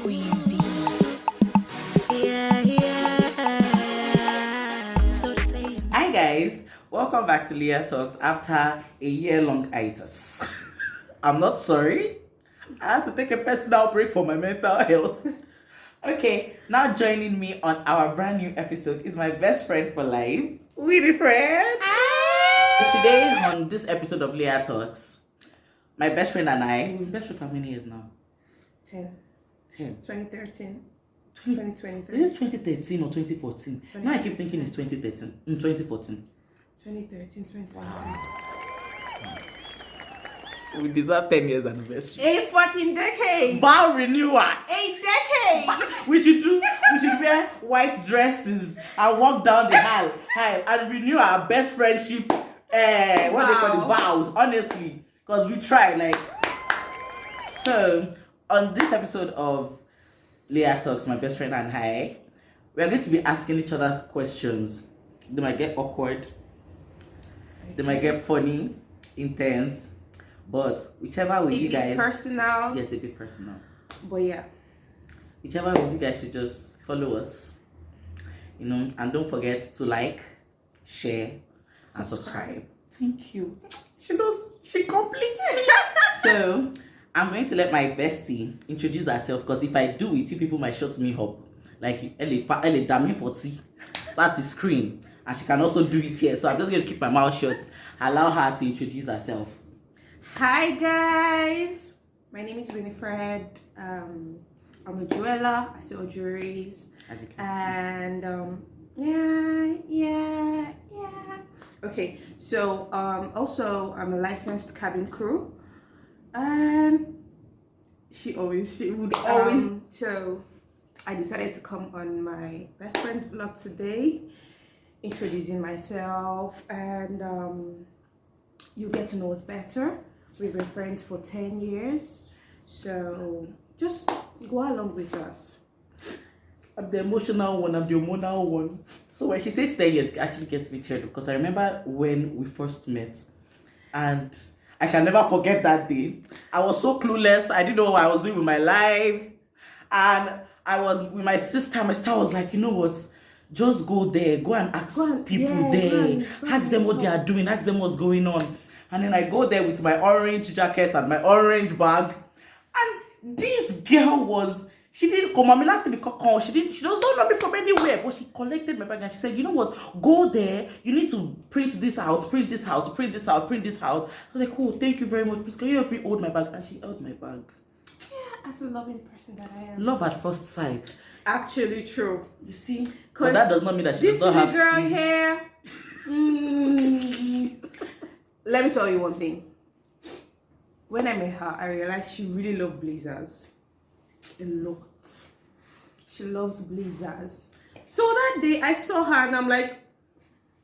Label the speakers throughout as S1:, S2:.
S1: Queen Bee. So they say.
S2: Hi guys, welcome back to Leia Talks after a year-long hiatus. I'm not sorry. I had to take a personal break for my mental health. Okay, now joining me on our brand new episode is my best friend for life, Winifred. Today on this episode of Leia Talks, my best friend and I, we've been best friends for how many years now?
S3: 10.
S2: 2013
S3: 2023.
S2: Is it 2013 or 2014? Now I keep thinking it's 2013. 2014.
S3: 2013, 2023.
S2: We deserve 10 years anniversary.
S3: A fucking decade!
S2: Vow renewal.
S3: A decade!
S2: We should wear white dresses and walk down the aisle and renew our best friendship. What they call it, vows. Honestly, because we try So on this episode of Leia Talks, my best friend and I, we are going to be asking each other questions. They might get awkward. They might get funny, intense, but whichever way you guys.
S3: Personal.
S2: Yes, a bit personal.
S3: But yeah.
S2: Whichever way you guys should just follow us, and don't forget to like, share, and subscribe. Thank you. She completes me. So I'm going to let my bestie introduce herself, because if I do it, you people might shut me up. Like Elle damn for tea. That's the screen. And she can also do it here. So I'm just going to keep my mouth shut. Allow her to introduce herself.
S3: Hi guys! My name is Winifred. I'm a jeweler. I sell jewelries.
S2: As you can
S3: And yeah. Okay, so also I'm a licensed cabin crew. And she would always. So I decided to come on my best friend's vlog today, introducing myself, and you get to know us better. We've been friends for 10 years, so just go along with us.
S2: I'm the emotional one, I'm the hormonal one. So when she says 10 years, it actually gets me teared, because I remember when we first met, and I can never forget that day. I was so clueless. I didn't know what I was doing with my life. And I was with my sister. My sister was like, you know what? Just go there. Go and ask people there. Ask them what they are doing. Ask them what's going on. And then I go there with my orange jacket and my orange bag. And this girl she didn't come. I'm not to be cockon. She does not know me from anywhere. But she collected my bag and she said, you know what? Go there. You need to print this out, print this out, print this out, print this out. I was like, oh, thank you very much. Please, can you help me hold my bag? And she held my bag.
S3: Yeah, as a loving person that I am.
S2: Love at first sight.
S3: Actually true.
S2: You see? But that does not mean that she does not have
S3: girl here. Let me tell you one thing. When I met her, I realized she really loved blazers. A lot. She loves blazers. So that day I saw her and I'm like,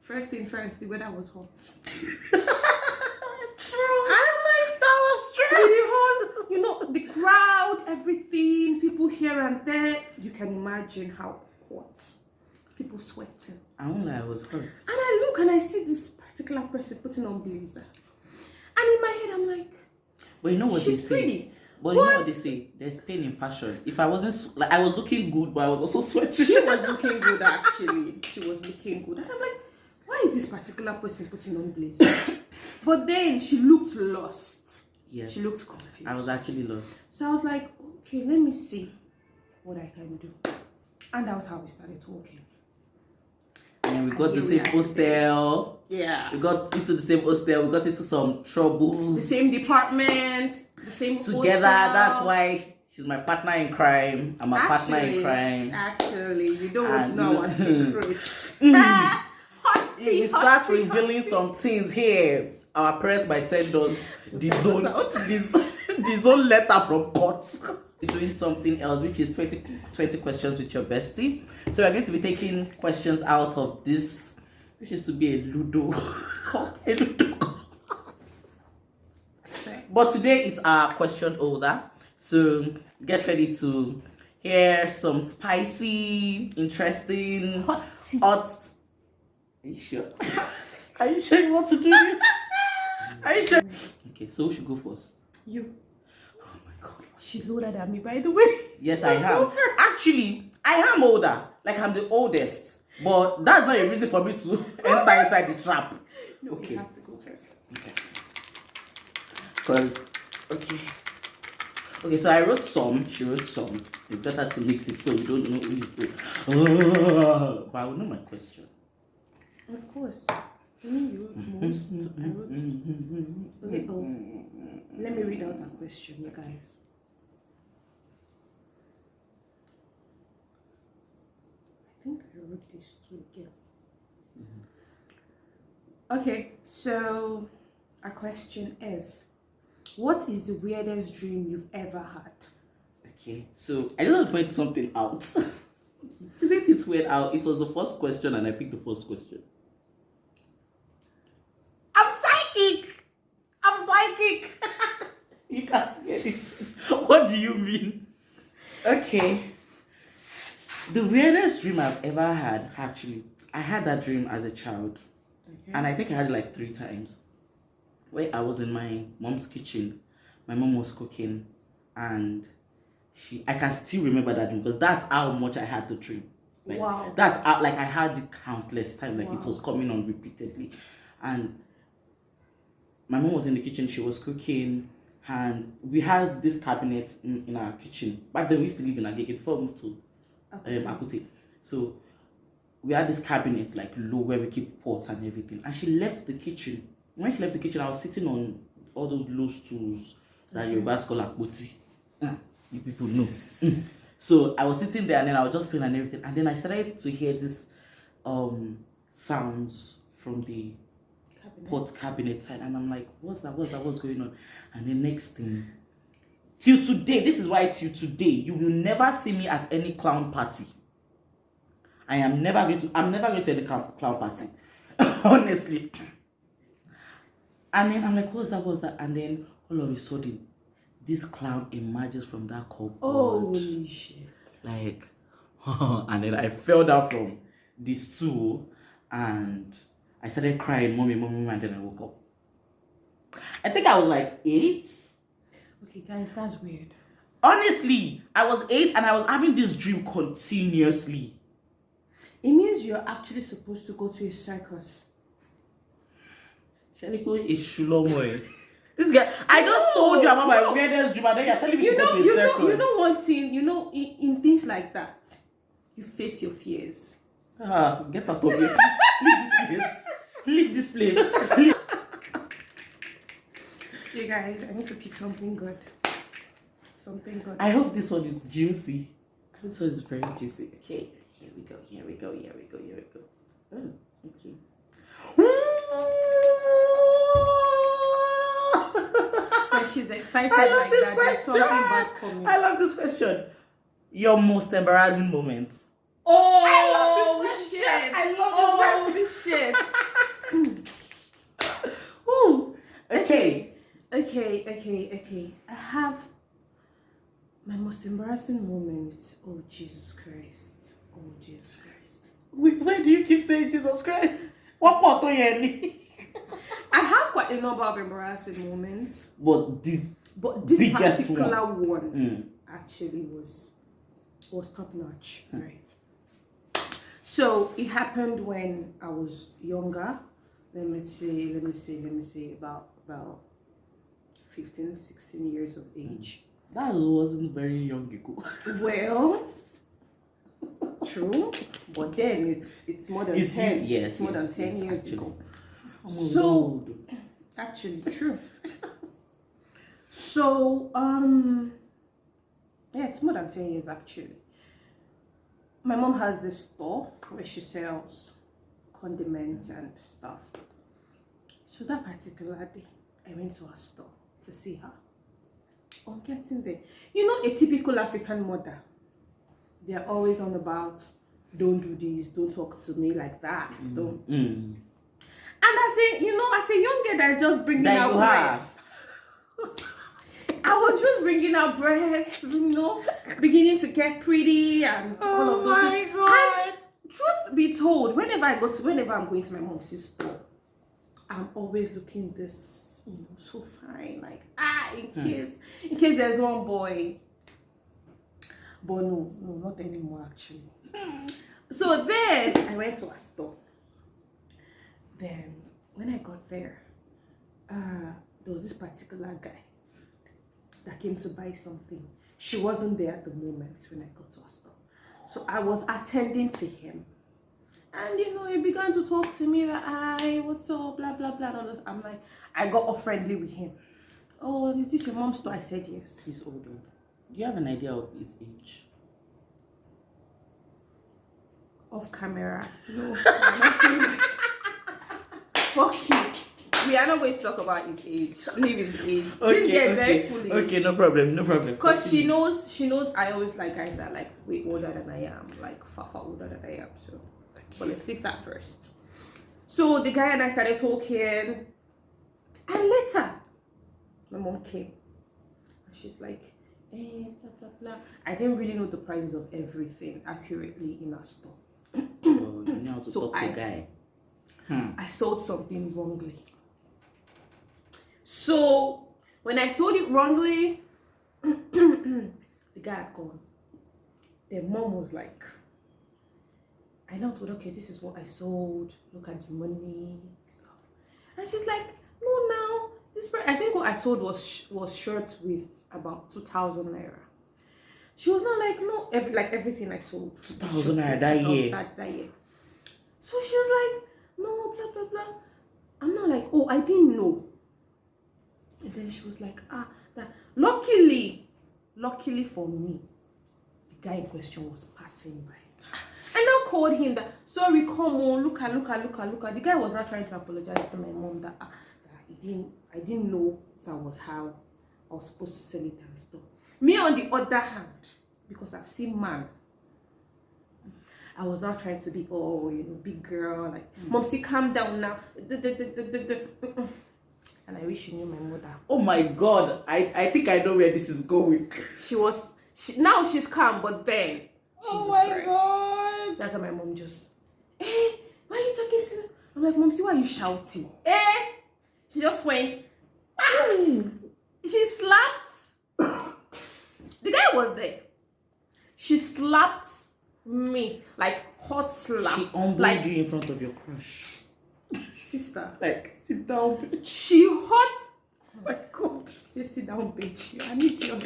S3: first thing first, the weather was hot.
S2: True. I'm like, that was true.
S3: Really hot. The crowd, everything, people here and there. You can imagine how hot. People sweating.
S2: I won't lie, I was hurt.
S3: And I look and I see this particular person putting on blazer. And in my head I'm like,
S2: but you know what
S3: she's
S2: they say?
S3: pretty.
S2: But you know what they say? There's pain in fashion. If I wasn't, I was looking good, but I was also sweating.
S3: She was looking good, actually. She was looking good. And I'm like, why is this particular person putting on blazer? But then she looked lost.
S2: Yes.
S3: She looked confused.
S2: I was actually lost.
S3: So I was like, okay, let me see what I can do. And that was how we started talking.
S2: And we got the same hostel.
S3: Yeah.
S2: We got into the same hostel. We got into some troubles.
S3: The same department. The same
S2: together.
S3: hostel.
S2: That's why she's my partner in crime. I'm a partner in crime.
S3: Actually, you don't want to know our secrets.
S2: You start revealing some things here. Our parents might send us the zone letter from court. We're doing something else, which is 20 questions with your bestie. So we're going to be taking questions out of this, which is to be a Ludo. A Ludo. But today it's our question holder. So get ready to hear some spicy, interesting, hot. Are you sure? Are you sure you want to do this? Are you sure? Okay, so who should go first?
S3: You.
S2: Oh my God.
S3: She's older than me, by the way.
S2: Yes, I am. Actually, I am older. Like, I'm the oldest. But that's not a reason for me to enter inside the trap.
S3: No,
S2: Okay.
S3: you have to go first.
S2: Okay. Because, okay, so I wrote some, she wrote some. It's better to mix it so we don't know who is who. But I will know my question.
S3: Of course. I mean, you wrote most. I wrote. Okay, let me read out that question, you guys. I think I wrote these two again. Okay, so our question is, what is the weirdest dream you've ever had?
S2: Okay, so I just want to point something out. Isn't it weird how it was the first question and I picked the first question? I'm psychic! I'm psychic! You can't see anything. What do you mean? Okay. The weirdest dream I've ever had, actually, I had that dream as a child. Okay. And I think I had it like 3 times. Where I was in my mom's kitchen. My mom was cooking. And I can still remember that dream because that's how much I had the dream. Like,
S3: wow.
S2: That's how, like, I had it countless times. Like,
S3: wow.
S2: It was coming on repeatedly. And my mom was in the kitchen. She was cooking. And we had this cabinet in our kitchen. Back then, we used to live in Agege before we moved to Akute. So we had this cabinet like low where we keep pots and everything. And she left the kitchen. When she left the kitchen, I was sitting on all those low stools that Yorubas call akpoti. You people know. So I was sitting there and then I was just playing and everything. And then I started to hear this sounds from the pot cabinet side. And I'm like, what's that? What's going on? And the next thing, till today, this is why till today, you will never see me at any clown party. I'm never going to any clown party. Honestly. And then I'm like, what's that? And then all of a sudden, this clown emerges from that cupboard.
S3: Holy shit.
S2: Like, and then I fell down from the stool and I started crying, mommy, and then I woke up. I think I was like 8.
S3: Okay, guys, that's weird.
S2: Honestly, I was 8 and I was having this dream continuously.
S3: It means you're actually supposed to go to a circus.
S2: Shaniko is Shulomo. This guy, I just told you about my weirdest dream and then you're telling me to go to a circus.
S3: You know one thing, in things like that, you face your fears.
S2: Get out of here. Leave this place.
S3: Hey guys, I need to pick something good.
S2: I hope this one is juicy. This one is very juicy. Okay, here we go. Oh, okay.
S3: When she's excited like that, there's something bad coming.
S2: I love this question. Your most embarrassing moment.
S3: Oh,
S2: I love this shit.
S3: I love this shit.
S2: Ooh.
S3: Okay. I have my most embarrassing moment. Oh, Jesus Christ.
S2: Wait, why do you keep saying Jesus Christ? What part of you?
S3: I have quite a number of embarrassing moments.
S2: But this
S3: particular one actually was top notch, right? So it happened when I was younger. Let me say about 15, 16 years of age.
S2: That wasn't very young ago.
S3: Well, true, but then it's more than 10.
S2: Yes,
S3: it's more than 10 years
S2: actually.
S3: ago.
S2: So,
S3: actually, true. So, yeah, it's more than 10 years actually. My mom has this store where she sells condiments and stuff. So that particular day, I went to her store to see her. On getting there, a typical African mother, they're always on about, don't do this, don't talk to me like that, don't. And as a young girl that's just bringing out breasts, I was just bringing out breasts, beginning to get pretty and all of those things. Oh my God. And truth be told, whenever I'm going to my mom's store, I'm always looking this, so fine. Like, in case there's one boy But no, not anymore actually. So then I went to a store. Then when I got there, there was this particular guy that came to buy something. She wasn't there at the moment when I got to a store. So I was attending to him. And he began to talk to me that, hi, what's up, blah, blah, blah. And all this. I'm like, I got all friendly with him. Oh, is this your mom's store? I said yes.
S2: He's older. Do you have an idea of his age?
S3: Off camera. No, I'm not saying that. Fuck you. We are not going to talk about his age. Leave his age. This guy is very foolish.
S2: Okay, no problem.
S3: Because she knows I always like guys that are like way older than I am, like far older than I am. So, but let's leave that first. So the guy and I started talking, and later, my mom came, and she's like, "Hey, blah blah blah." I didn't really know the prices of everything accurately in our store.
S2: Oh, you know how to talk to a guy.
S3: I sold something wrongly. So when I sold it wrongly, the guy had gone. Then mom was like, I now told her, okay, this is what I sold. Look at the money stuff. And she's like, no, now this. I think what I sold was short with about 2,000 naira. She was not like, no, everything I sold.
S2: 2,000 naira that year.
S3: That year. So she was like, no, blah blah blah. I'm not like, oh, I didn't know. And then she was like, that luckily for me, the guy in question was passing by. I now called him that, sorry, come on, look at. The guy was not trying to apologize to my mom that I didn't know that was how I was supposed to sell it and stuff. Me on the other hand, because I've seen man, I was not trying to be big girl, like Momsy, calm down now. And I wish you knew my mother.
S2: Oh my God, I think I know where this is going.
S3: Now she's calm, but then
S2: Oh my
S3: Christ.
S2: God.
S3: That's how my mom just, why are you talking to me? I'm like, Momsy, why are you shouting? She just went, she slapped. The guy was there. She slapped me, like hot slap.
S2: She humbled you in front of your crush.
S3: Sister.
S2: Like, sit down, bitch.
S3: She hot. Oh my God. Just sit down, bitch. I need to.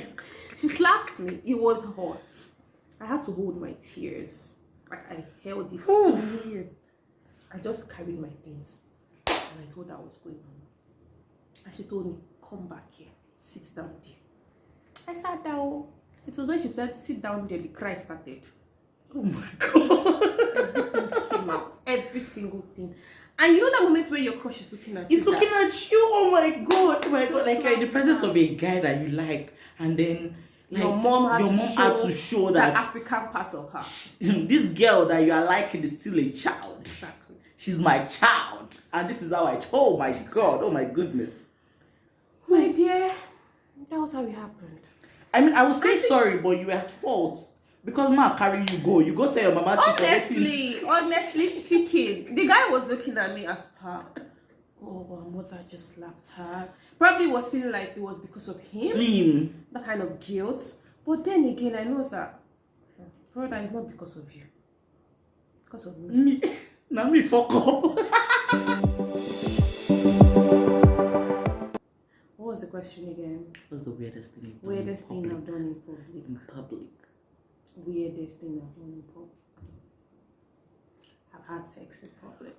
S3: She slapped me. It was hot. I had to hold my tears. Like, I held it. Weird. I just carried my things. And I told her what was going on. And she told me, come back here. Sit down there. I sat down. It was when she said, sit down there, the cry started.
S2: Oh my God.
S3: Everything came out. Every single thing. And you know that moment where your crush is looking at you?
S2: He's looking at you. Oh my God. Oh my God. Like you're in the presence of a guy that you like. And then like,
S3: your mom had to show
S2: that
S3: African part of her.
S2: This girl that you are liking is still a child.
S3: Exactly.
S2: She's my child. And this is how oh my God. Oh my goodness.
S3: My dear, that was how it happened.
S2: I mean, I would say sorry, but you were at fault. Because ma carry you go say your mama.
S3: Honestly speaking, the guy was looking at me as per, oh, her mother just slapped her. Probably was feeling like it was because of him. That kind of guilt. But then again, I know that, brother, it's not because of you. Because of me.
S2: Now me fuck up.
S3: What was the question again?
S2: What's the weirdest thing you've done?
S3: Weirdest thing I've done in public.
S2: In public.
S3: Weirdest thing I've done in public. I've had sex in public.